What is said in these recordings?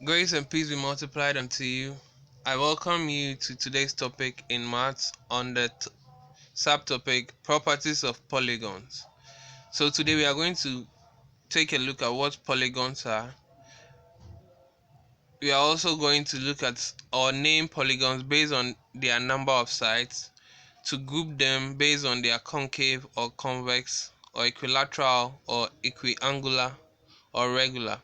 Grace and peace be multiplied unto you. I welcome you to today's topic in maths on the subtopic properties of polygons. So today we are going to take a look at what polygons are. We are also going to look at or name polygons based on their number of sides, to group them based on their concave or convex or equilateral or equiangular or regular.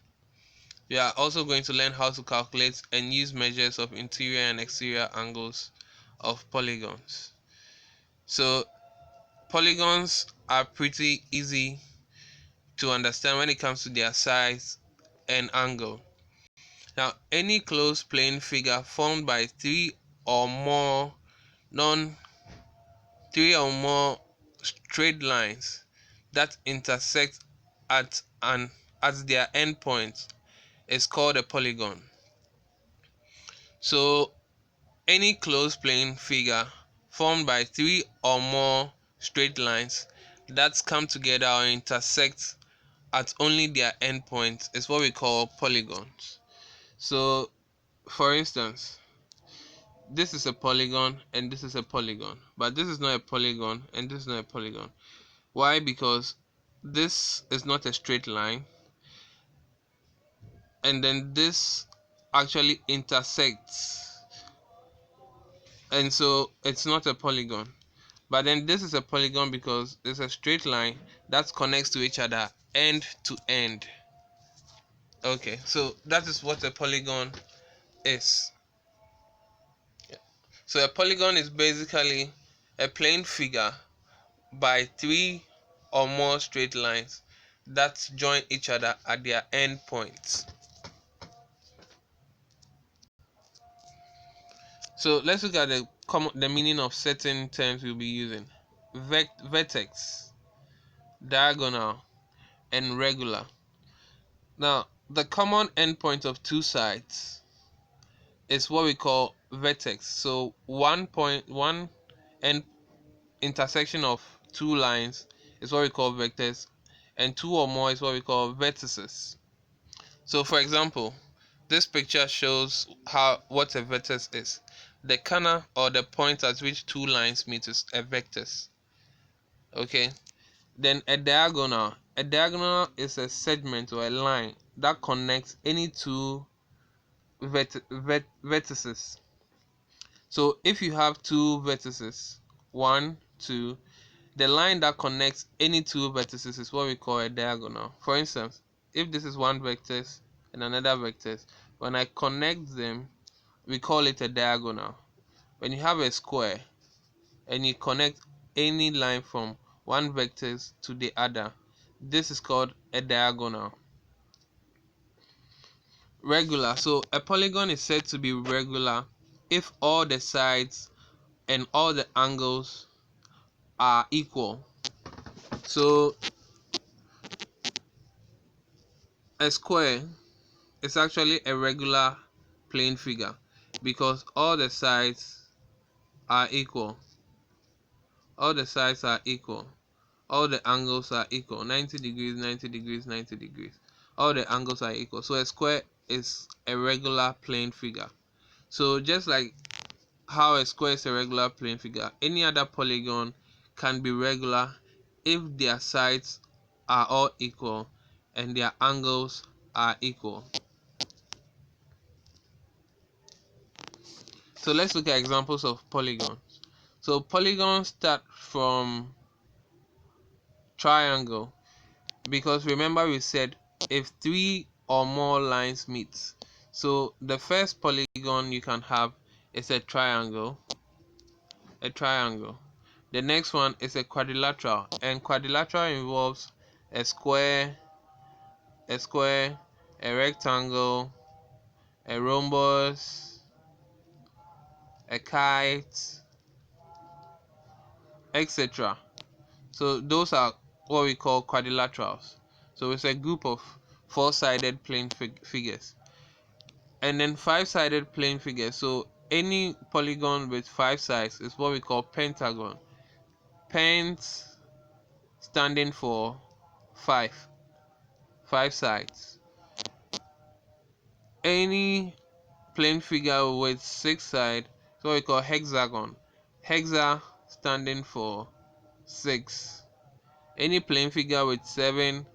We are also going to learn how to calculate and use measures of interior and exterior angles of polygons. So polygons are pretty easy to understand when it comes to their size and angle. Now, any closed plane figure formed by three or more straight lines that intersect at their endpoints is called a polygon. So any closed plane figure formed by three or more straight lines that come together or intersect at only their endpoints is what we call polygons. So, for instance, this is a polygon and this is a polygon, but this is not a polygon and this is not a polygon. Why? Because this is not a straight line, and then this actually intersects, and so it's not a polygon. But then this is a polygon because it's a straight line that connects to each other end to end. Okay, so that is what a polygon is. So a polygon is basically a plane figure by three or more straight lines that join each other at their end points. So let's look at the meaning of certain terms we'll be using. Vertex, diagonal, and regular. Now, the common endpoint of two sides is what we call vertex. So one end intersection of two lines is what we call vectors, and two or more is what we call vertices. So for example, this picture shows what a vertex is. The corner or the point at which two lines meet is a vertex. Okay. Then a diagonal. A diagonal is a segment or a line that connects any two vertices. So if you have two vertices, 1, 2, the line that connects any two vertices is what we call a diagonal. For instance, if this is one vertex and another vertex, when I connect them, we call it a diagonal. When you have a square and you connect any line from one vertex to the other, this is called a diagonal. Regular. So a polygon is said to be regular if all the sides and all the angles are equal. So a square is actually a regular plane figure because all the sides are equal. All the sides are equal. All the angles are equal. 90 degrees, 90 degrees, 90 degrees. All the angles are equal. So a square is a regular plane figure. So just like how a square is a regular plane figure, any other polygon can be regular if their sides are all equal and their angles are equal. So let's look at examples of polygons. So polygons start from triangle, because remember we said if three or more lines meet. So the first polygon you can have is a triangle. The next one is a quadrilateral, and quadrilateral involves a square, a rectangle, a rhombus, a kite, etc. So those are what we call quadrilaterals. So it's a group of four-sided plane figures. And then five-sided plane figures. So any polygon with five sides is what we call pentagon. Pent standing for five sides. Any plane figure with 6 sides, so we call hexagon. Hexa standing for 6. Any plane figure with 7,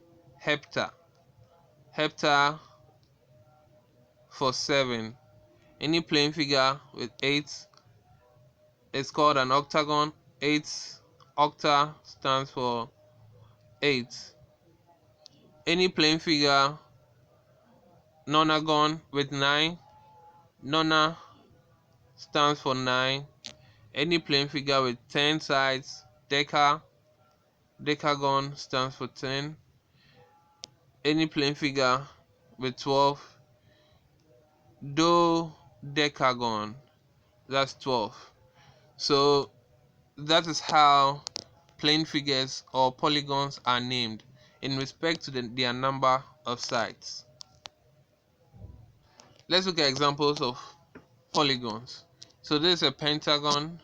hepta. Hepta for 7. Any plane figure with 8 is called an octagon. 8 octa stands for 8. Any plane figure nonagon with 9, nona stands for 9. Any plane figure with 10 sides, decagon stands for 10. Any plane figure with 12, dodecagon, that's 12. So that is how plane figures or polygons are named in respect to their number of sides. Let's look at examples of polygons. So this is a pentagon,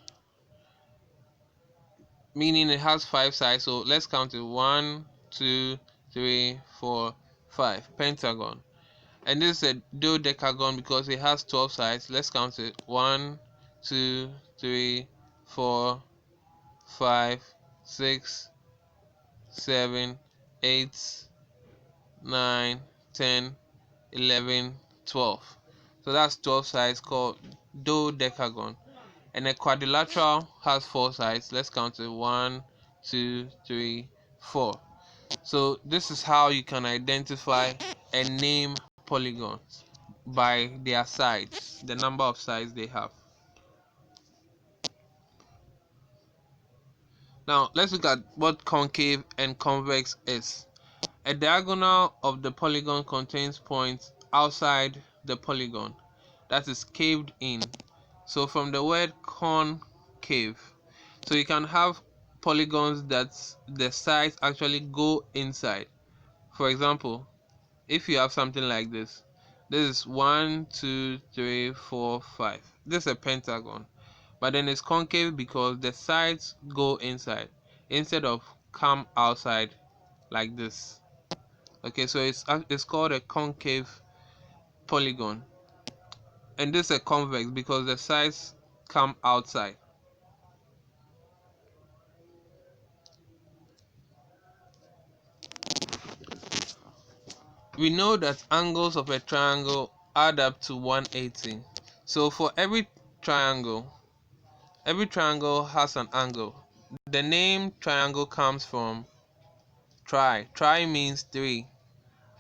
meaning it has 5 sides. So let's count it: 1, 2, 3, 4, 5. Pentagon. And this is a dodecagon because it has 12 sides. Let's count it: 1, 2, 3, 4, 5, 6, 7, 8, 9, 10, 11, 12. So that's 12 sides, called dodecagon. And a quadrilateral has 4 sides. Let's count it: 1, 2, 3, 4. So this is how you can identify and name polygons, by their sides, the number of sides they have. Now let's look at what concave and convex is. A diagonal of the polygon contains points outside the polygon, that is caved in. So from the word concave, so you can have polygons that the sides actually go inside. For example, if you have something like this is 1, 2, 3, 4, 5. This is a pentagon, but then it's concave because the sides go inside instead of come outside like this. Okay, so it's called a concave polygon. And this is a convex because the sides come outside. We know that angles of a triangle add up to 180. So for every triangle has an angle. The name triangle comes from tri. Tri means 3.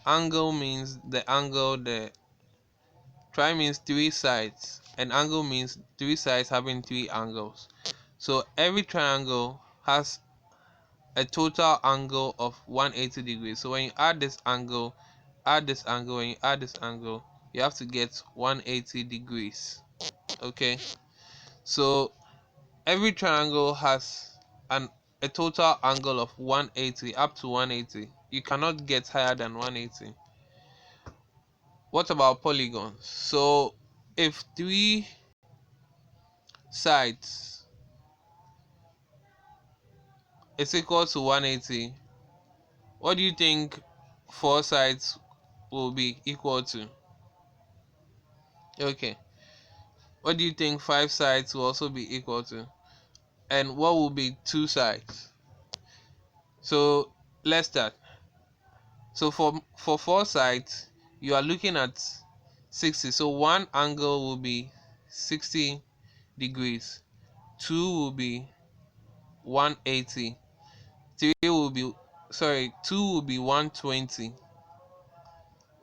Angle means the angle. The tri means 3 sides, and angle means 3 sides having 3 angles. So every triangle has a total angle of 180 degrees. So when you add this angle, and you add this angle, you have to get 180 degrees. Okay, so every triangle has a total angle of 180, up to 180. You cannot get higher than 180. What about polygons? So if 3 sides is equal to 180, what do you think 4 sides will be equal to? Okay, what do you think 5 sides will also be equal to? And what will be 2 sides? So let's start. So for 4 sides, you are looking at 60. So one angle will be 60 degrees. 2 will be 180. 2 will be 120.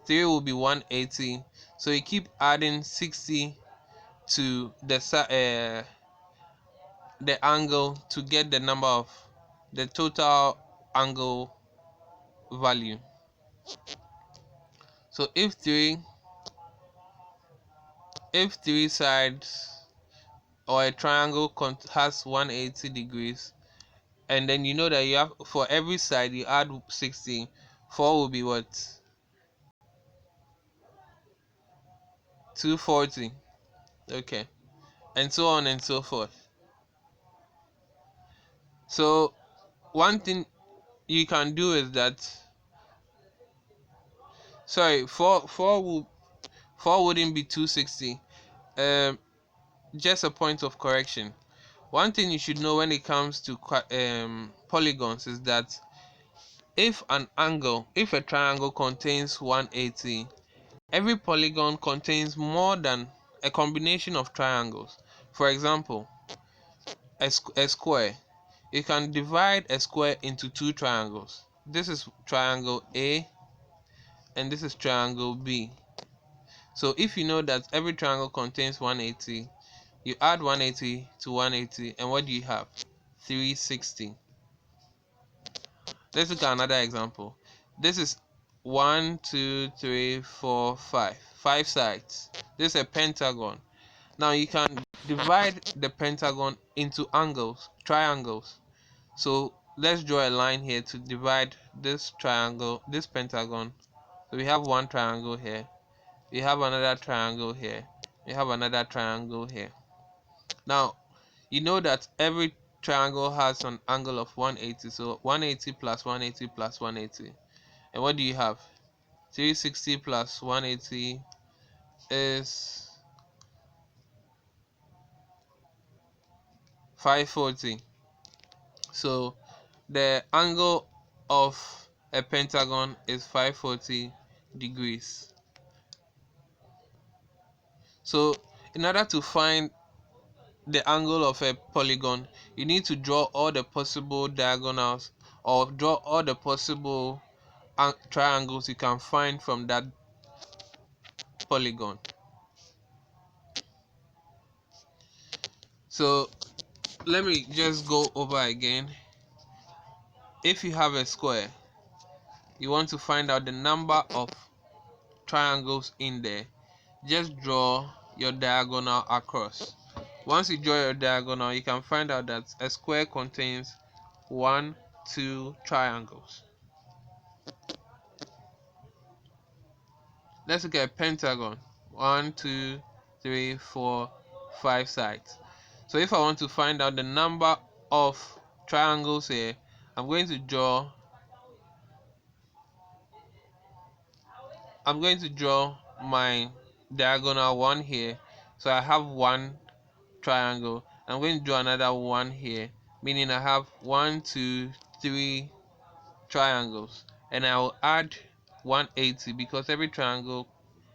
3 will be 180. So you keep adding 60 to the angle to get the number of the total angle value. So if three sides or a triangle has 180 degrees, and then you know that you have, for every side you add 60, 4 will be what? 240. Okay, and so on and so forth. So one thing you can do is that, sorry, 4 4 wouldn't be 260. Just a point of correction. One thing you should know when it comes to polygons is that if a triangle contains 180, every polygon contains more than a combination of triangles. For example, a square. You can divide a square into two triangles. This is triangle A and this is triangle B. So if you know that every triangle contains 180, you add 180 to 180, and what do you have? 360. Let's look at another example. This is 1, 2, 3, 4, 5. 5 sides. This is a pentagon. Now you can divide the pentagon into triangles. So let's draw a line here to divide this triangle, this pentagon. So we have one triangle here. We have another triangle here. We have another triangle here. Now, you know that every triangle has an angle of 180. So 180 plus 180 plus 180. And what do you have? 360 plus 180 is 540. So the angle of a pentagon is 540 degrees. So in order to find the angle of a polygon, you need to draw all the possible diagonals, or draw all the possible triangles you can find from that polygon. So let me just go over again. If you have a square, you want to find out the number of triangles in there, just draw your diagonal across. Once you draw your diagonal, you can find out that a square contains 1, 2 triangles. Let's look at a pentagon. 1, 2, 3, 4, 5 sides. So if I want to find out the number of triangles here, I'm going to draw my diagonal one here. So I have one triangle. I'm going to draw another one here, meaning I have 1, 2, 3 triangles, and I will add 180 because every triangle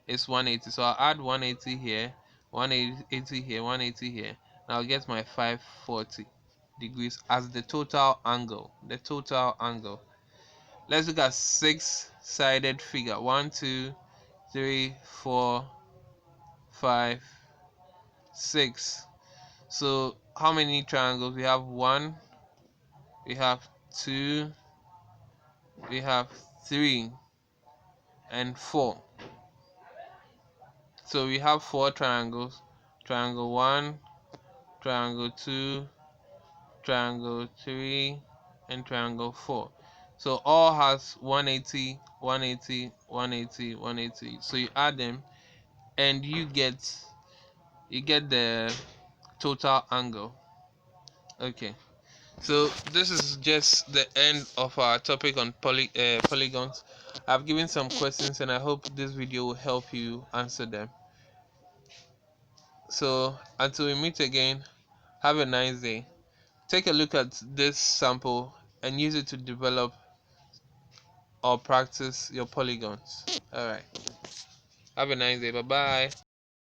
is 180. So I'll add 180 here, 180 here, 180 here, and I'll get my 540 degrees as the total angle. Let's look at 6-sided figure. 1, 2, 3, 4, 5, 6. So how many triangles? We have 1, we have 2, we have 3, and 4. So we have 4 triangles. Triangle 1, triangle 2, triangle 3, and triangle 4. So all has 180, 180, 180, 180. So you add them and you get the total angle. Okay. So this is just the end of our topic on polygons. I've given some questions and I hope this video will help you answer them. So until we meet again, have a nice day. Take a look at this sample and use it to develop or practice your polygons. Alright. Have a nice day. Bye bye.